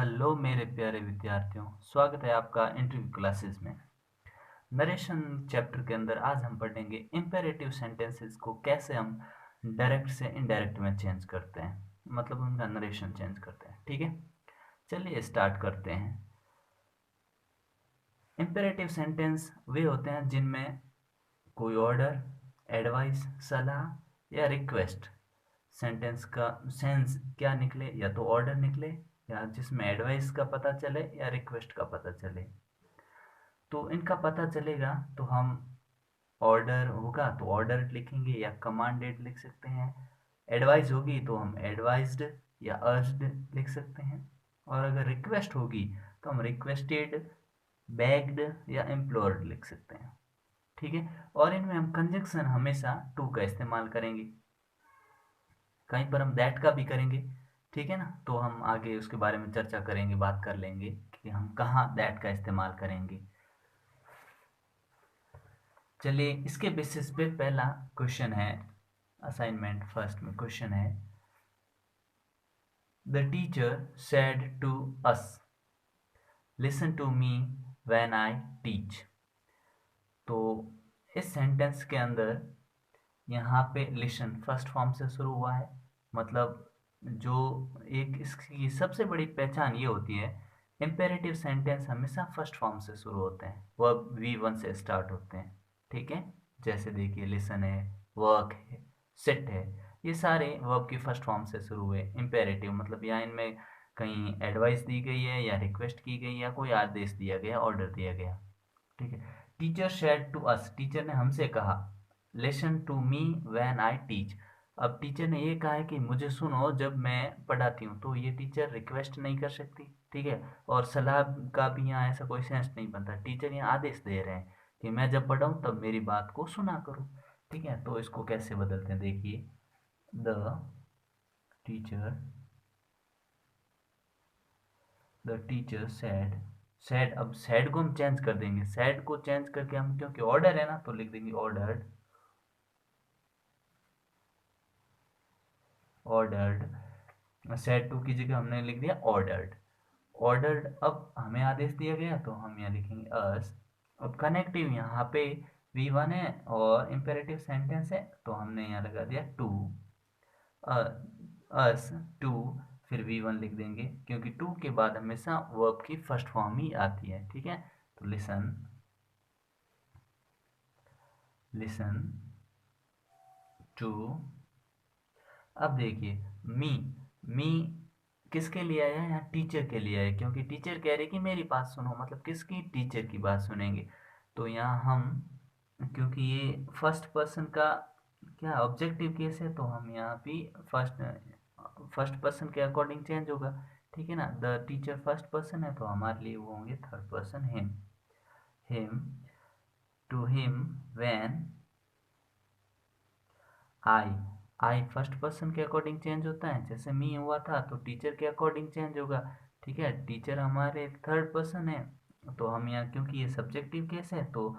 Hello मेरे प्यारे विद्यार्थियों, स्वागत है आपका इंटरव्यू क्लासेस में। नरेशन चैप्टर के अंदर आज हम पढ़ेंगे इंपेरेटिव सेंटेंसेस को कैसे हम डायरेक्ट से इनडायरेक्ट में चेंज करते हैं, मतलब उनका नरेशन चेंज करते हैं। ठीक है, चलिए स्टार्ट करते हैं। इंपेरेटिव सेंटेंस वे होते हैं जिनमें कोई ऑर्डर, एडवाइस, सलाह या रिक्वेस्ट, सेंटेंस का सेंस क्या निकले, या तो ऑर्डर निकले या जिसमें एडवाइस का पता चले या रिक्वेस्ट का पता चले। तो इनका पता चलेगा तो हम ऑर्डर होगा तो ऑर्डर लिखेंगे या कमांडेड लिख सकते हैं। एडवाइस होगी तो हम एडवाइज्ड या अर्ज्ड लिख सकते हैं। और अगर रिक्वेस्ट होगी तो हम रिक्वेस्टेड, बेग्ड या इम्प्लोर्ड लिख सकते हैं। ठीक है, और इनमें हम कंजंक्शन हमेशा टू का इस्तेमाल करेंगे, कहीं पर हम दैट का भी करेंगे। ठीक है ना, तो हम आगे उसके बारे में चर्चा करेंगे, बात कर लेंगे कि हम कहाँ दैट का इस्तेमाल करेंगे। चलिए इसके बेसिस पे पहला क्वेश्चन है, असाइनमेंट फर्स्ट में क्वेश्चन है, the teacher said to us listen to me when I teach. तो इस सेंटेंस के अंदर यहाँ पे लिसन फर्स्ट फॉर्म से शुरू हुआ है। मतलब जो एक इसकी सबसे बड़ी पहचान ये होती है, इम्पेरेटिव सेंटेंस हमेशा फर्स्ट फॉर्म से शुरू होते हैं, वर्ब V1 से स्टार्ट होते हैं। ठीक है, जैसे देखिए लिसन है, वर्क है, सिट है, ये सारे वर्ब की फर्स्ट फॉर्म से शुरू हुए। इम्पेरेटिव मतलब यहाँ इनमें कहीं एडवाइस दी गई है या रिक्वेस्ट की गई या कोई आदेश दिया गया, ऑर्डर दिया गया। ठीक है, teacher said to us, teacher ने हमसे कहा, listen to me when I teach. अब टीचर ने ये कहा है कि मुझे सुनो जब मैं पढ़ाती हूँ, तो ये टीचर रिक्वेस्ट नहीं कर सकती। ठीक है, और सलाह का भी यहाँ ऐसा कोई सेंस नहीं बनता। टीचर यहाँ आदेश दे रहे हैं कि मैं जब पढ़ाऊँ तब मेरी बात को सुना करो। ठीक है, तो इसको कैसे बदलते हैं, देखिए, द टीचर सेड, सैड, अब सैड को हम चेंज कर देंगे, सैड को चेंज करके हम, क्योंकि ऑर्डर है ना, तो लिख देंगे ऑर्डर्ड, ऑर्डर्ड। सैड टू की जगह हमने लिख दिया ऑर्डर्ड, ऑर्डर्ड। अब हमें आदेश दिया गया तो हम यहाँ लिखेंगे अस। अब कनेक्टिव यहाँ पे V1 है और इम्पेरेटिव सेंटेंस है, तो हमने यहाँ लगा दिया टू, अस टू, फिर V1 लिख देंगे, क्योंकि टू के बाद हमेशा वर्ब की फर्स्ट फॉर्म ही आती है। ठीक है, तो लिसन, लिसन टू। अब देखिए मी, मी किसके लिए आया है, यहाँ टीचर के लिए है, क्योंकि टीचर कह रहे कि मेरी बात सुनो, मतलब किसकी, टीचर की बात सुनेंगे। तो यहाँ हम, क्योंकि ये फर्स्ट पर्सन का क्या ऑब्जेक्टिव केस है, तो हम यहाँ भी फर्स्ट फर्स्ट पर्सन के अकॉर्डिंग चेंज होगा। ठीक है ना, द टीचर फर्स्ट पर्सन है तो हमारे लिए वो होंगे third person, him, him to him when I, I first person के अकॉर्डिंग चेंज होता है, जैसे मी हुआ था तो टीचर के अकॉर्डिंग चेंज होगा। ठीक है, टीचर हमारे थर्ड पर्सन है, तो हम यहाँ, क्योंकि ये सब्जेक्टिव केस है, तो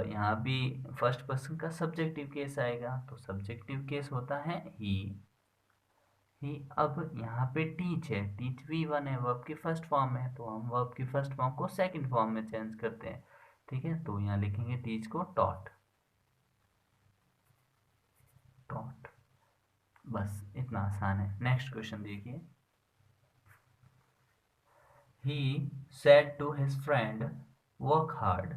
यहाँ भी फर्स्ट पर्सन का सब्जेक्टिव केस आएगा, तो सब्जेक्टिव केस होता है ही। अब यहाँ पे टीच है, टीच V1 है, वर्ब की फर्स्ट फॉर्म है, तो हम वर्ब की फर्स्ट फॉर्म को सेकंड फॉर्म में चेंज करते हैं। ठीक है, तो यहाँ लिखेंगे टीच को टॉट, टॉट, बस इतना आसान है। नेक्स्ट क्वेश्चन देखिए, he said to his friend work hard.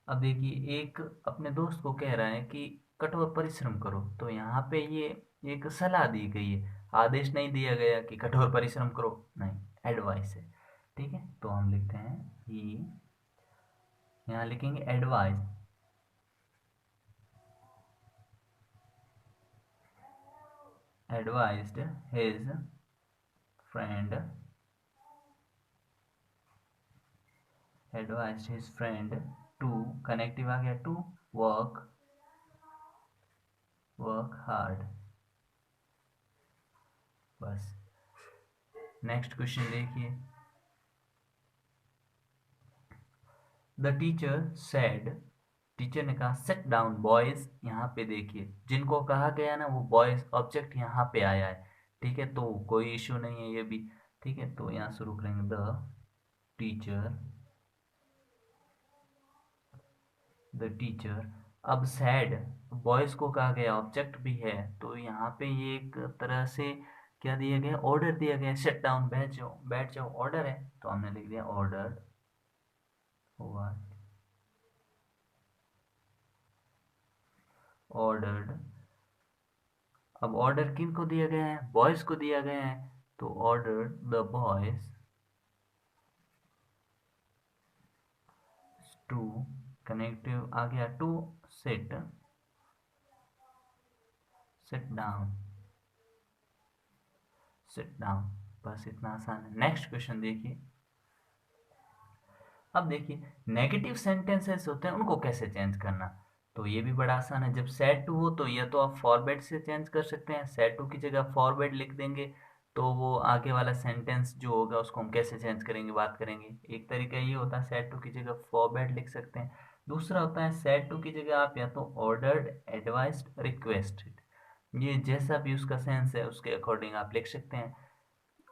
अब देखिए एक अपने दोस्त को कह रहा है कि कठोर परिश्रम करो, तो यहाँ पे ये एक सलाह दी गई है, आदेश नहीं दिया गया कि कठोर परिश्रम करो, नहीं, एडवाइस है। ठीक है, तो हम लिखते हैं ही, यहाँ लिखेंगे advice, advised his friend, advised his friend to, connective आ गया टू, वर्क, वर्क हार्ड, बस। नेक्स्ट क्वेश्चन देखिए, द टीचर सेड, टीचर ने कहा सेट डाउन बॉयज। यहाँ पे देखिए जिनको कहा गया ना वो बॉयज, ऑब्जेक्ट यहाँ पे आया है। ठीक है, तो कोई इश्यू नहीं है, ये भी ठीक है, तो यहाँ शुरू करेंगे द टीचर। अब सैड बॉयज को कहा गया, ऑब्जेक्ट भी है, तो यहाँ पे ये एक तरह से क्या दिया गया, ऑर्डर दिया गया, शट डाउन, बैठ जाओ ऑर्डर है, तो हमने लिख दिया ऑर्डर हुआ, ऑर्डर्ड। अब ऑर्डर किन को दिया गया है, बॉयज को दिया गया है, तो order the boys to, connective आ गया to, sit sit down, sit down. बस इतना आसान है। नेक्स्ट क्वेश्चन देखिए। अब देखिए नेगेटिव सेंटेंसेस होते हैं उनको कैसे चेंज करना, तो ये भी बड़ा आसान है। जब सैड टू हो तो या तो आप फॉरवर्ड से चेंज कर सकते हैं, सैड टू की जगह फॉरवर्ड लिख देंगे, तो वो आगे वाला सेंटेंस जो होगा उसको हम कैसे चेंज करेंगे बात करेंगे। एक तरीका ये होता है सैड टू की जगह फॉरवर्ड लिख सकते हैं। दूसरा होता है सैड टू की जगह आप या तो ऑर्डर्ड, एडवाइस्ड, रिक्वेस्टेड, ये जैसा भी उसका सेंस है उसके अकॉर्डिंग आप लिख सकते हैं।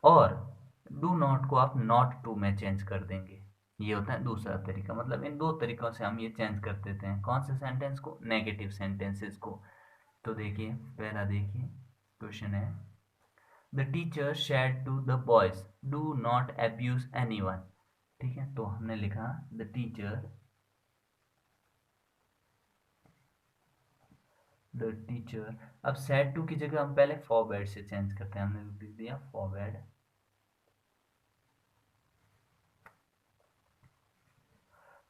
और डू नॉट को आप नॉट टू में चेंज कर देंगे, ये होता है दूसरा तरीका। मतलब इन दो तरीकों से हम ये चेंज कर देते हैं, कौन से सेंटेंस को, नेगेटिव सेंटेंसेस को। तो देखिए पहला देखिए क्वेश्चन है, the teacher said to the boys do not abuse anyone. ठीक है, तो हमने लिखा द टीचर। अब सेड टू की जगह हम पहले फॉरवर्ड से चेंज करते हैं, हमने लिख दिया फॉरवर्ड,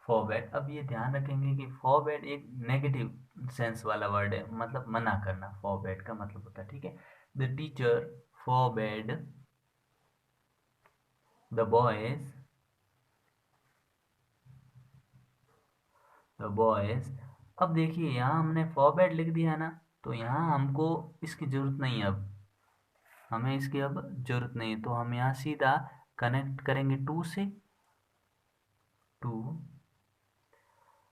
फॉरवर्ड। अब ये ध्यान रखेंगे कि फॉरवर्ड एक नेगेटिव सेंस वाला वर्ड है, मतलब मना करना, फॉरवर्ड का मतलब होता है। ठीक है, the teacher forward the boys, अब देखिए यहाँ हमने फॉरवर्ड लिख दिया है ना, तो यहाँ हमको इसकी जरूरत नहीं है, अब हमें इसकी अब जरूरत नहीं है, तो हम यहाँ सीधा कनेक्ट करेंगे टू से, टू।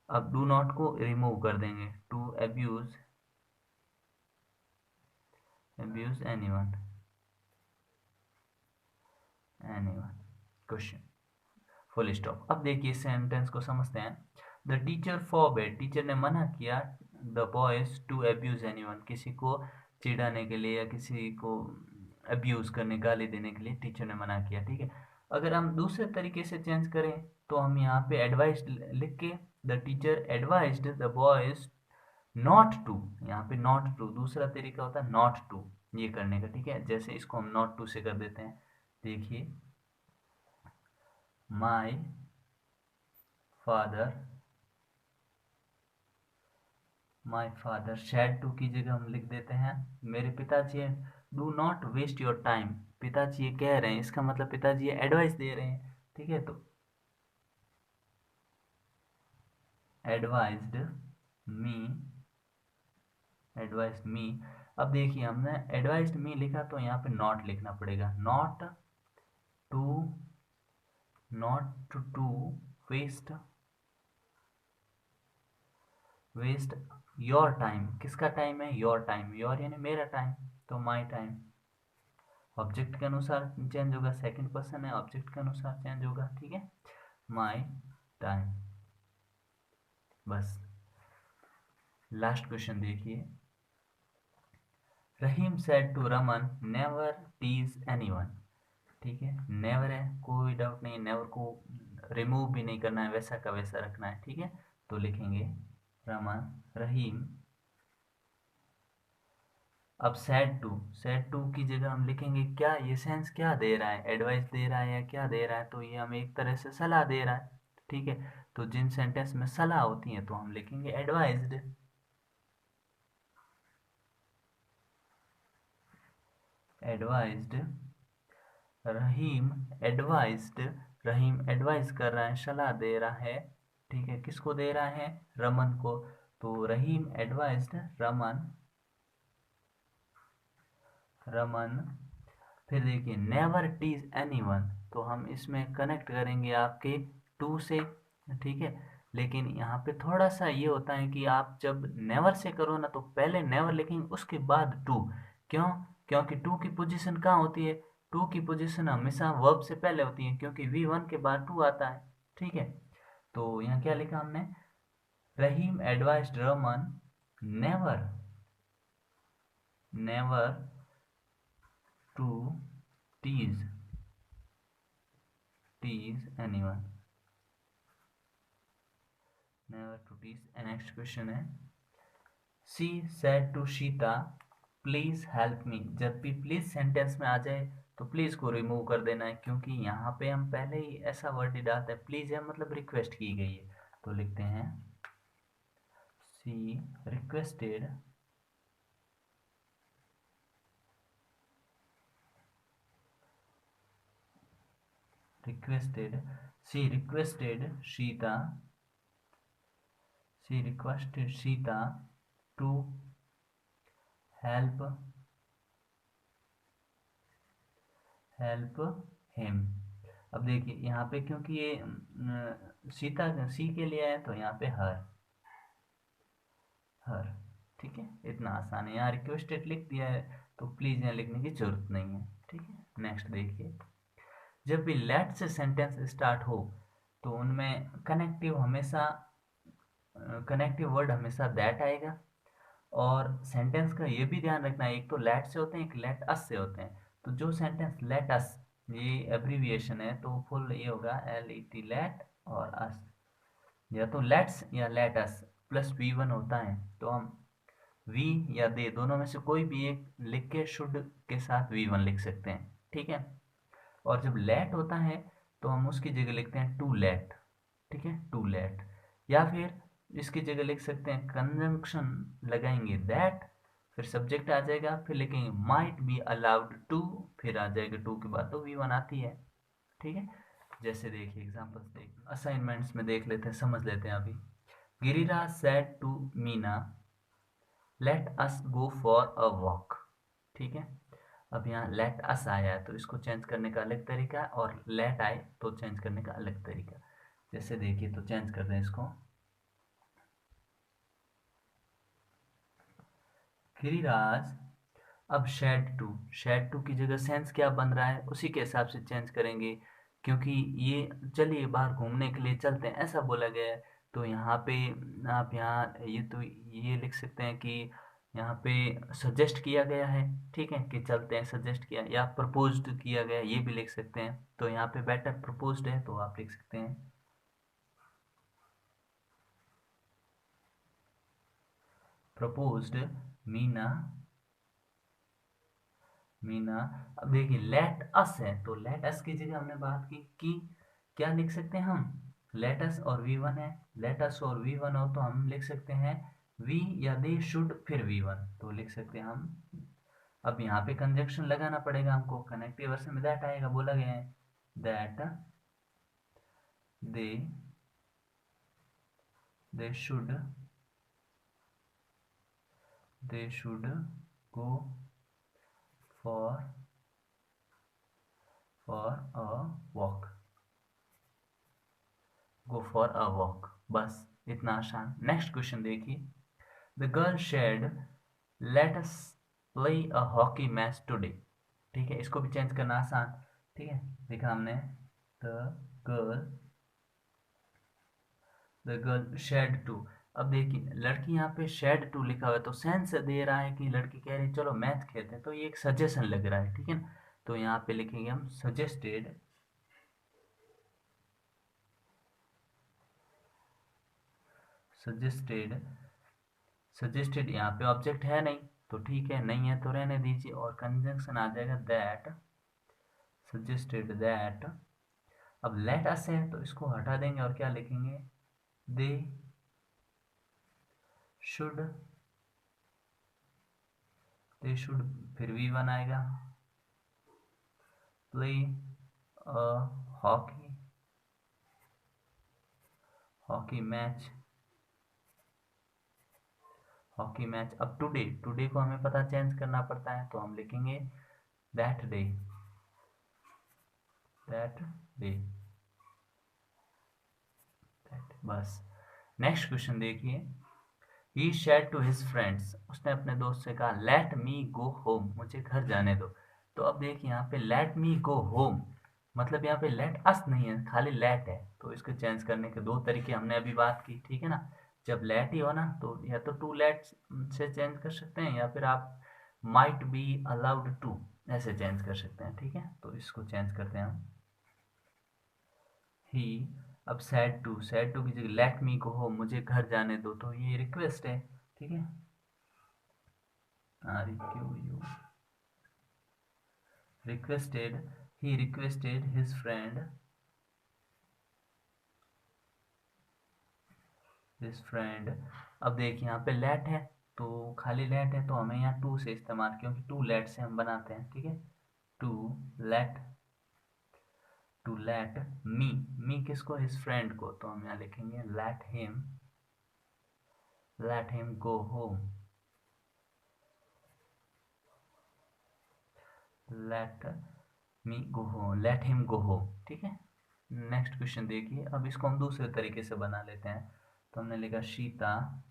अब डू नॉट को रिमूव कर देंगे, to abuse anyone, question, full stop. अब देखिए इस सेंटेंस को समझते हैं। द टीचर फॉरबेड, टीचर ने मना किया, the boys to abuse anyone, किसी को चिढ़ाने के लिए या किसी को अब्यूज करने, गाली देने के लिए टीचर ने मना किया। ठीक है, अगर हम दूसरे तरीके से चेंज करें तो हम यहाँ पे एडवाइस लिख के, the teacher advised the boys not to, यहाँ पे नॉट टू दूसरा तरीका होता है नॉट टू ये करने का। ठीक है, जैसे इसको हम नॉट टू से कर देते हैं, देखिए माई फादर, शेड टू की जगह हम लिख देते हैं मेरे पिताजी, do not waste your time, पिताजी ये कह रहे हैं, इसका मतलब पिताजी ये एडवाइस दे रहे हैं। ठीक है, तो एडवाइज्ड मी, एडवाइज्ड मी। अब देखिए हमने एडवाइज्ड मी लिखा तो यहाँ पे नॉट लिखना पड़ेगा, to not to waste waste your time, किसका टाइम है, योर टाइम, योर यानी मेरा टाइम, तो माई टाइम, ऑब्जेक्ट के अनुसार चेंज होगा, सेकंड पर्सन है, ऑब्जेक्ट के अनुसार चेंज होगा। ठीक है, माई टाइम। बस लास्ट क्वेश्चन देखिए, Rahim said to Raman never tease anyone. ठीक है, नेवर है, कोई डाउट नहीं, नेवर को रिमूव भी नहीं करना है, वैसा का वैसा रखना है। ठीक है, तो लिखेंगे रहीम। अब सैड टू की जगह हम लिखेंगे क्या, ये सेंस क्या दे रहा है, एडवाइस दे रहा है या क्या दे रहा है, तो ये हमें एक तरह से सलाह दे रहा है। ठीक है, तो जिन सेंटेंस में सलाह होती है तो हम लिखेंगे एडवाइज्ड, एडवाइज्ड रहीम, एडवाइज्ड रहीम एडवाइस कर रहा है, सलाह दे रहा है। ठीक है, किसको दे रहा है, रमन को, तो रहीम एडवाइज्ड रमन। फिर देखिए नेवर टीज एनीवन, तो हम इसमें कनेक्ट करेंगे आपके टू से। ठीक है, लेकिन यहाँ पे थोड़ा सा ये होता है कि आप जब नेवर से करो ना तो पहले नेवर लिखेंगे उसके बाद टू, क्यों, क्योंकि टू की पोजीशन कहाँ होती है, टू की पोजीशन हमेशा वर्ब से पहले होती है क्योंकि V1 के बाद टू आता है, ठीक है। तो यहाँ क्या लिखा हमने, Rahim advised Raman never never to tease anyone, never to tease. Next question है, she said to Sita please help me. जब भी प्लीज सेंटेंस में आ जाए तो प्लीज को रिमूव कर देना है, क्योंकि यहाँ पे हम पहले ही ऐसा वर्ड ही डालते हैं, प्लीज है मतलब रिक्वेस्ट की गई है। तो लिखते हैं she requested she requested Sita to help him। अब देखिए यहाँ पे क्योंकि ये सीता सी के लिए है तो यहाँ पे हर, ठीक है, इतना आसान है। यहाँ रिक्वेस्टेड लिख दिया है तो प्लीज यहाँ लिखने की जरूरत नहीं है, ठीक है। नेक्स्ट देखिए, जब भी लेट से सेंटेंस स्टार्ट हो तो उनमें कनेक्टिव वर्ड हमेशा दैट आएगा। और सेंटेंस का ये भी ध्यान रखना है, एक तो लेट से होते हैं, एक लेट अस से होते हैं। तो जो सेंटेंस लेट अस, ये एब्रीविएशन है तो फुल ये होगा LET लेट, और अस या तो लेट्स या लेट अस प्लस V1 होता है तो हम वी या दे दोनों में से कोई भी एक लिख के शुड के साथ V1 लिख सकते हैं, ठीक है। और जब लेट होता है तो हम उसकी जगह लिखते हैं टू लेट, ठीक है, टू लेट। या फिर इसकी जगह लिख सकते हैं कंजंक्शन लगाएंगे दैट, फिर सब्जेक्ट आ जाएगा, फिर लिखेंगे माइट बी अलाउड टू, फिर आ जाएगा टू के बाद तो V1 आती है, ठीक है। जैसे देखिए एग्जांपल्स देख असाइनमेंट्स में देख लेते हैं, समझ लेते हैं। अभी Giriraj said to Meena let us go for a walk, ठीक है। अब यहाँ लेट अस आया है तो इसको चेंज करने का अलग तरीका है, और लेट आए तो चेंज करने का अलग तरीका। जैसे देखिए तो चेंज कर दें इसको, गिरिराज अब शेड टू की जगह सेंस क्या बन रहा है उसी के हिसाब से चेंज करेंगे, क्योंकि ये चलिए बाहर घूमने के लिए चलते हैं ऐसा बोला गया है। तो यहाँ पे आप यहाँ ये लिख सकते हैं कि यहाँ पे सजेस्ट किया गया है, ठीक है, कि चलते हैं, सजेस्ट किया, या प्रपोज्ड किया गया ये भी लिख सकते हैं। तो यहाँ पे बेटर प्रपोज्ड है तो आप लिख सकते हैं प्रपोज्ड मीना मीना। अब देखिए लेट अस है तो लेट अस की जगह हमने बात की कि क्या लिख सकते हैं हम, लेट अस और V1 है, लेट अस और V1 हो तो हम लिख सकते हैं वी या दे शुड फिर V1 तो लिख सकते हैं हम। अब यहाँ पे कंजक्शन लगाना पड़ेगा हमको, कनेक्टिव वर्सन में दैट आएगा, बोला गया है that they they should go for a walk, go for a walk, बस इतना आसान। नेक्स्ट क्वेश्चन देखिए, the girl said let us play a hockey match today, ठीक है, इसको भी चेंज करना आसान, ठीक है। देखा हमने द गर्ल शेड टू। अब देखिए लड़की यहाँ पे शेड टू लिखा हुआ है तो सेंस दे रहा है कि लड़की कह रही है चलो मैच खेलते हैं, तो ये एक सजेशन लग रहा है, ठीक है ना। तो यहाँ पे लिखेंगे हम सजेस्टेड सजेस्टेड यहाँ पे ऑब्जेक्ट है नहीं तो ठीक है, नहीं है तो रहने दीजिए, और कंजंक्शन आ जाएगा दैट सजेस्टेड दैट। अब लेट अस है तो इसको हटा देंगे और क्या लिखेंगे, दे शुड फिर V1 आएगा, प्ले अ हॉकी मैच। अब टुडे को हमें पता चेंज करना पड़ता है तो हम लिखेंगे दैट डे बस। नेक्स्ट क्वेश्चन देखिए, ही शेड टू हिज फ्रेंड्स, उसने अपने दोस्त से कहा लेट मी गो होम, मुझे घर जाने दो। तो अब देखिए यहाँ पे लेट मी गो होम, मतलब यहाँ पे लेट अस नहीं है, खाली लेट है। तो इसको चेंज करने के दो तरीके हमने अभी बात की, ठीक है ना। जब लेट ही हो ना तो या तो टू लेट से चेंज कर सकते हैं, या फिर आप माइट बी अलाउड टू ऐसे चेंज कर सकते हैं, ठीक है। तो इसको चेंज करते हैं हम। ही, अब सैड टू की जगह लेट मी गो होम, मुझे घर जाने दो, तो ये रिक्वेस्ट है, ठीक है। REQ requested, he requested his friend। अब देखिए यहाँ पे लेट है, तो खाली लेट है तो हमें यहाँ टू से इस्तेमाल, क्योंकि टू लेट से हम बनाते हैं, ठीक है। To let, to let me किसको, हिज फ्रेंड को, तो हम यहाँ लिखेंगे let him go home, let me go home, let him go home, ठीक है। नेक्स्ट क्वेश्चन देखिए, अब इसको हम दूसरे तरीके से बना लेते हैं। तो हमने लिखा सीता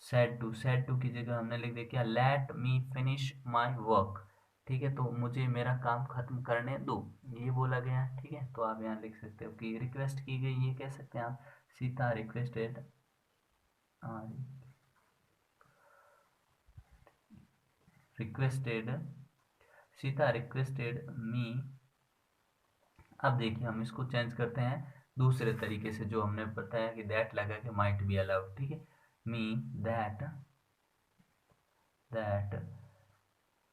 सैड टू की जगह हमने लिख दिया क्या, let me finish my work, ठीक है। तो मुझे मेरा काम खत्म करने दो, ये बोला गया, ठीक है। तो आप यहाँ लिख सकते हो कि रिक्वेस्ट की गई, ये कह सकते हैं आप, Sita requested, requested Sita requested मी। अब देखिए हम इसको चेंज करते हैं दूसरे तरीके से, जो हमने बताया कि दैट लगा के माइट बी अलाउड, ठीक है। मी दैट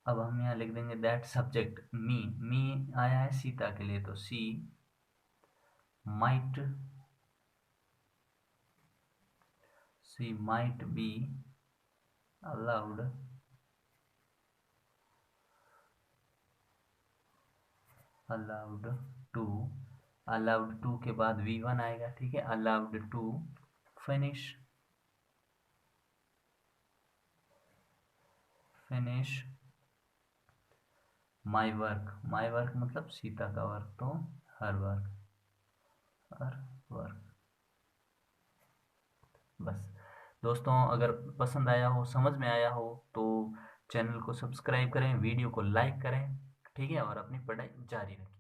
अब हम यहाँ लिख देंगे दैट सब्जेक्ट मी आया है सीता के लिए, तो she might be allowed to, allowed to के बाद V1 आएगा, ठीक है। Allowed to finish my work मतलब सीता का वर्क, तो हर वर्क। बस दोस्तों, अगर पसंद आया हो, समझ में आया हो, तो चैनल को सब्सक्राइब करें, वीडियो को लाइक करें, ठीक है, और अपनी पढ़ाई जारी रखें।